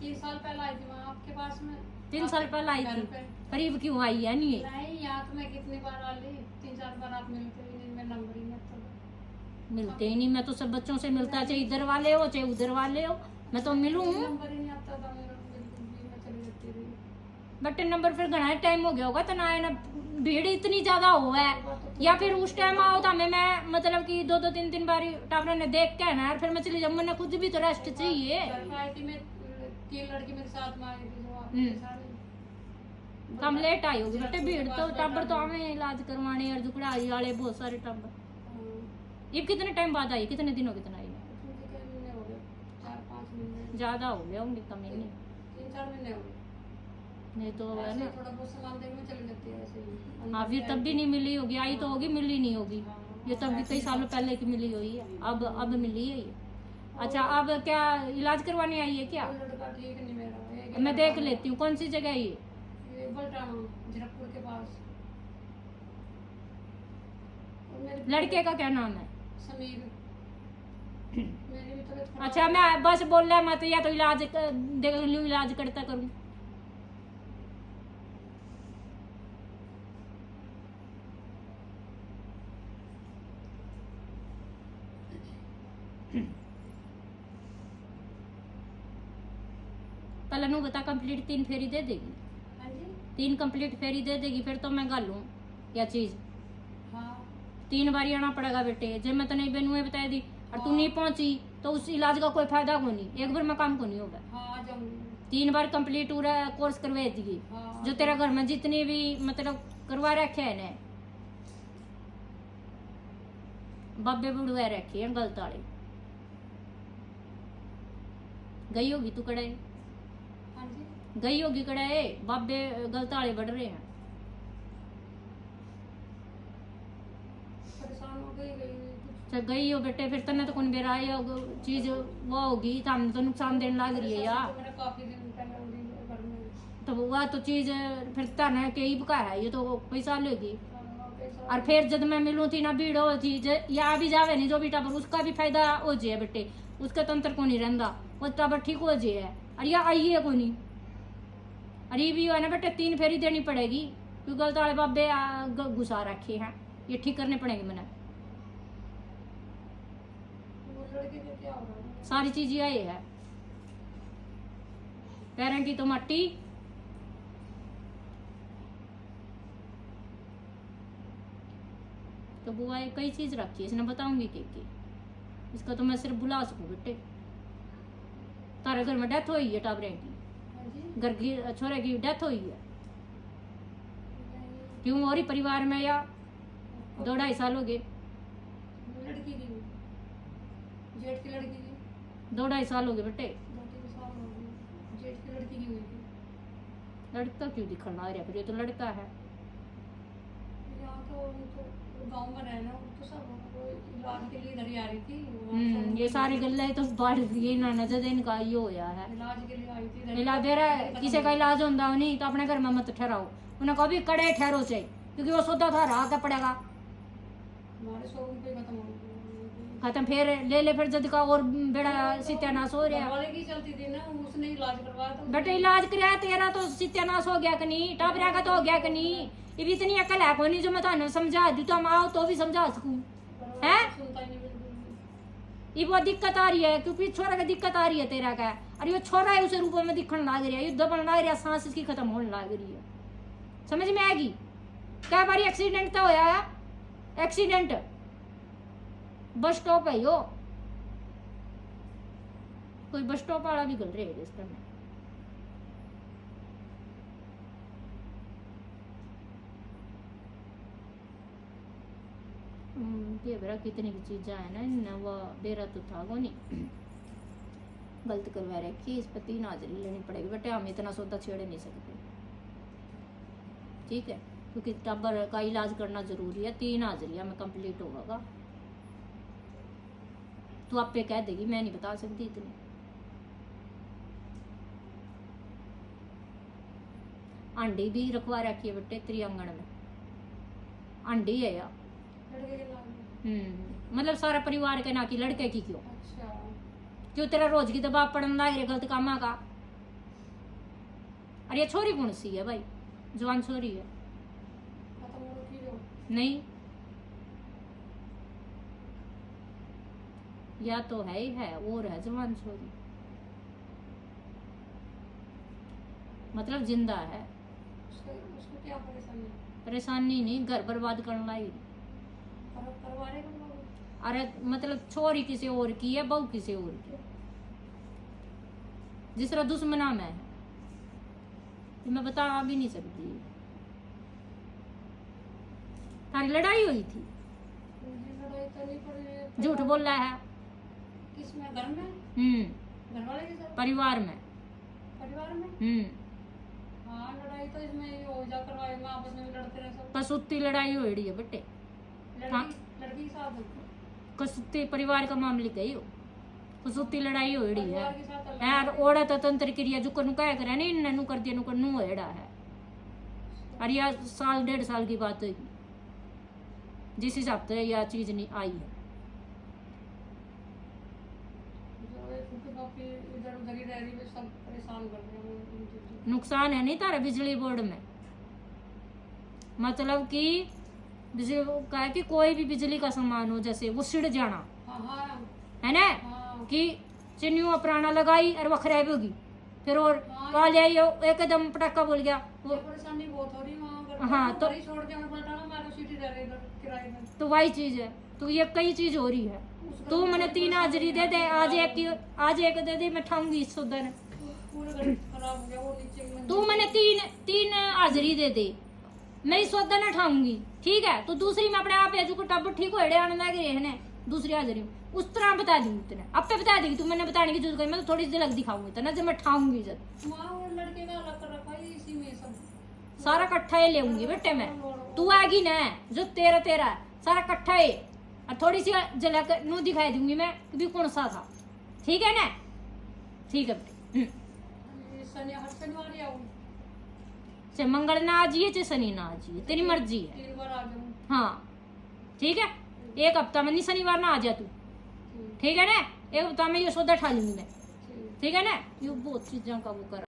3 साल पहले आई थी वहाँ आपके पास में। 3 साल पहले आई थी, करीब क्यों आई है नहीं है? नहीं, यहाँ तो मैं कितनी बार आ ली, 3-4 बार आप मिलते ही नहीं, मेरा नंबर ही नहीं था। मिलते ही नहीं, मैं तो सब बच्चों से मिलता, चाहे इधर वाले हो चाहे उधर वाले हो, मैं तो मिलूं। नंबर ही नहीं आता था मेरा, बिल्कुल भी, मैं चली जाती रही। बट नंबर फिर घना टाइम हो गया होगा तो ना है ना, भीड़ इतनी ज्यादा हुआ है, या फिर उस टाइम आओ तो हमें मैं मतलब कि 2-3 बार टावरों ने देख के ना यार फिर मैं चली जाऊँ, मैंने खुद भी तो रेस्ट चाहिए। घर पे आई थी मैं, 3 लड़की मेरे साथ में आई थी जो आपके सारे। कम लेट आई होगी बेटे, भीड़ तो टाबर तो हमें इलाज करवाने और जुकड़ाई वाले बहुत सारे टाबर। ये कितने टाइम बाद आई, कितने दिनों कितना आई? महीने हो गए, 4-5 महीने ज्यादा हो गया होंगे, कम ही नहीं, 3-4 महीने हो गए। नहीं तो है ना। थोड़ा बहुत सामान देने में चली जाती है ऐसे ही। हाँ फिर तब भी नहीं मिली होगी, आई तो होगी, मिली नहीं होगी, ये तब भी कई सालों पहले की मिली हुई है, अब मिली है ये। अच्छा अब क्या इलाज करवाने आई है क्या? लड़का ठीक नहीं मेरा, मैं देख लेती हूँ कौन सी जगह है ये। बलटाना जीरकपुर के पास। लड़के का क्या नाम है? समीर। मेरी भी तबीयत खराब। अच्छा मैं बस बोल रहा मत, या तो इलाज देख लूँ, इलाज करता करूँ। पहले नू बता, कंप्लीट 3 फेरी दे देगी? हाँ जी 3 कंप्लीट फेरी दे देगी फिर तो मैं गालूं या चीज। हाँ 3 बार आना पड़ेगा बेटे, जब मैं तने बेनुए बता दी और तू नहीं पहुंची तो उस इलाज का कोई फायदा को नहीं, एक बार में काम को नहीं होगा। हाँ आ जाऊंगी। 3 बार कंप्लीट पूरा कोर्स करवा दी, हाँ जो तेरा घर में जितने भी मतलब करवा रखे है ने बाबे बुढ़वा रखे हैं गलत वाले। गई होगी तू कड़े, हाँ जी गई होगी कड़े, बाबे गलत वाले बढ़ रहे हैं। परेशान हो गई कुछ। तो गई हो बेटे, फिर तने तो कौन बेरा आई हो चीज वो होगी तो हमने तो नुकसान देने लग रही है यार। मैंने काफी दिन पहले हो रही है घर में। तो वह तो चीज फिर तने के ही बका है, ये तो पैसा लेगी। पैसा और फिर जब मैं मिलूं थी ना भीड़ हो थी, या भी जावे नहीं जो भी टाबर उसका भी फायदा हो जाए बेटे, उसका तंत्र को नहीं रहता, वो टाबर ठीक हो जाए। और या आई है को नहीं, अरे ये भी है ना बेटे 3 फेरी देनी पड़ेगी, क्योंकि गलत वाले बाबे घुसा रखे हैं, ये ठीक करने पड़ेंगे मैंने। वो लड़के को क्या हो रहा है? सारी चीज यही है, पैरों की तो मट्टी, तो बुआ ये कई चीज रखी है, इसने बताऊंगी कि इसका तो मैं सिर्फ बुला सकूं बेटे। तारे घर में डेथ हुई है टाबरे की, हाँ जी घर की छोरे की डेथ हुई है, नहीं, क्यों हो रही परिवार में, या 2-2.5 साल हो गए, लड़की की जेठ की लड़की की 2-2.5 साल हो गए बेटे। 2-3 साल हो गए, जेठ की लड़की की हुई थी। लड़का क्यों दिखने लग रहा, फिर ये तो लड़का है। यहाँ तो गाँव में रहना, तो सब वो इलाज के लिए इधर ही आ रही थी। ये सारी गल्ला तो बढ़ गई ना, नजर इनका ये होया है। इलाज के लिए आई थी इधर। इलाज दे रहा है, किसी का इलाज होता हो नहीं तो अपने घर में मत ठहराओ, उन्हें कभी कड़े ठहरो चाहिए, क्योंकि वो सौदा था रहा पड़ेगा हमारे 100 रुपये खत्म हो गए। खत्म, फिर ले ले फिर जद का और बेड़ा सत्यानाश हो रहा। वाले की चलती थी ना, उसने इलाज करवाया तो बेटे इलाज कराया तेरा तो सत्यानाश हो गया कि नहीं, टाबरा का तो हो गया कि नहीं, ये भी इतनी अकल है कोई नहीं जो मैं थाने समझा दूं, तो हम आओ तो भी समझा सकूं है। सुनता ही नहीं बिल्कुल भी। ये बहुत दिक्कत आ रही है, क्योंकि छोरा का दिक्कत आ रही है तेरा का, और ये छोरा है उसे रूप में दिखने लग रहा है, युद्ध बनने लग रहा है, सांस इसकी खत्म होने लग रही है, समझ में आएगी। क्या बारी एक्सीडेंट तो होया है, एक्सीडेंट बस स्टॉप है यो, कोई बस स्टॉप वाला भी गल रहे है इस तरह। ये बरा कितनी की चीज़ें है ना, इनने वो बेरा तो था वो नहीं गलत करवा रखी, इस पर 3 हाजिरी लेनी पड़ेगी बेटे, हम इतना सौदा छेड़ नहीं सकते, ठीक है, क्योंकि टब्बर का इलाज करना जरूरी है। 3 हाजिरियाँ में कंप्लीट होगा, तू आप पे कह देगी, मैं नहीं बता सकती इतनी। अंडी भी रखवा रखी है बेटे तेरी आंगन में, अंडी है यार। लड़के के नाम। मतलब सारा परिवार के ना कि लड़के की क्यों, अच्छा क्यों तेरा रोज की दबाव पड़न लग रहा गलत कामा का, और ये छोरी कौन सी है भाई, जवान छोरी है खत्म हो रखी जो। नहीं, या तो है ही है और है जवान छोरी, मतलब जिंदा है। उसको क्या परेशानी है? परेशानी नहीं, घर बर्बाद करने लाई। परवारे का लोग अरे मतलब छोरी किसी और की है, बहू किसी और की, जिस तरह दुश्मना में है, ये मैं बता भी नहीं सकती। तारी लड़ाई हुई थी, लड़ाई तो नहीं पड़ी। झूठ बोल रहा है। किसमें? घर में? घर वाले के साथ? परिवार में। परिवार में? हाँ, लड़ाई तो इसमें ये हो जा करवाए में आपस में लड़ते रहे सब। कसूती लड़ाई हो रही है बेटे, हाँ। लड़की के साथ कसूती परिवार का मामले गई हो, कसूती लड़ाई हो रही है परिवार के साथ अलग। यार। ओड़ा तो तंत्र क्रिया जो कनु कह करे नहीं, ननु कर दिया, नु कर नु एड़ा है। और यह साल 1.5 साल की बात है, जिस हिसाब से यह चीज नहीं आई है। इधर उधर ही रह रही है, सब परेशान कर रहे हैं। नुकसान है नहीं तारा बिजली बोर्ड में, मतलब कि बिजली का है कि कोई भी बिजली का सामान हो जैसे वो सिड़ जाना, हाँ है ना, हाँ कि चिन्नियों अपराना लगाई और वो खराब होगी, फिर और कॉल आई एकदम पटाखा बोल गया वो। परेशानी बहुत हो रही वहाँ। हाँ, तो छोड़ के हमें पलटा ना, मैं तो सिटी रह रही इधर किराए में। तो वही चीज है, तो ये कई चीज हो रही है। तू मैंने 3 हाजिरी दे दे, आज एक दे दे, मैं ठाऊंगी इस सुधर। पूरा घर खराब हो गया, वो नीचे की मंजिल। तू मैंने तीन हाजिरी दे दे, मैं इस सौदा न ठाऊंगी, ठीक है। तो दूसरी में अपने आप को टब ठीक हो आने लग रहे हैं, दूसरी हाजिरी में उस तरह बता दूंगी तेने, अब पे बता देगी तू, मैंने बताने की जरूरत नहीं, मैं तो थोड़ी सी झलक दिखाऊंगी तो ना, जब मैं ठाऊंगी जब वहाँ वो लड़के का अलग कर रखा है, इसी में सब सारा कट्ठा ही लेऊंगी बेटे मैं। तू आएगी ना जो तेरा है, सारा कट्ठा है, और थोड़ी सी झलक नु दिखाई दूंगी मैं कि भी कौन सा था, ठीक है ना, ठीक है बेटे। हर शनिवार ही आऊँ, चाहे मंगल ना आ जाइए चाहे शनि ना आ जाइए, तेरी मर्जी है। 3 बार आ जाऊँ। हाँ ठीक है, एक हफ्ता में नहीं, शनिवार ना आ जा तू, ठीक है ना, एक हफ्ता में ये सौदा ठा लूंगी मैं, ठीक है ना। ये बहुत चीजों का वो कर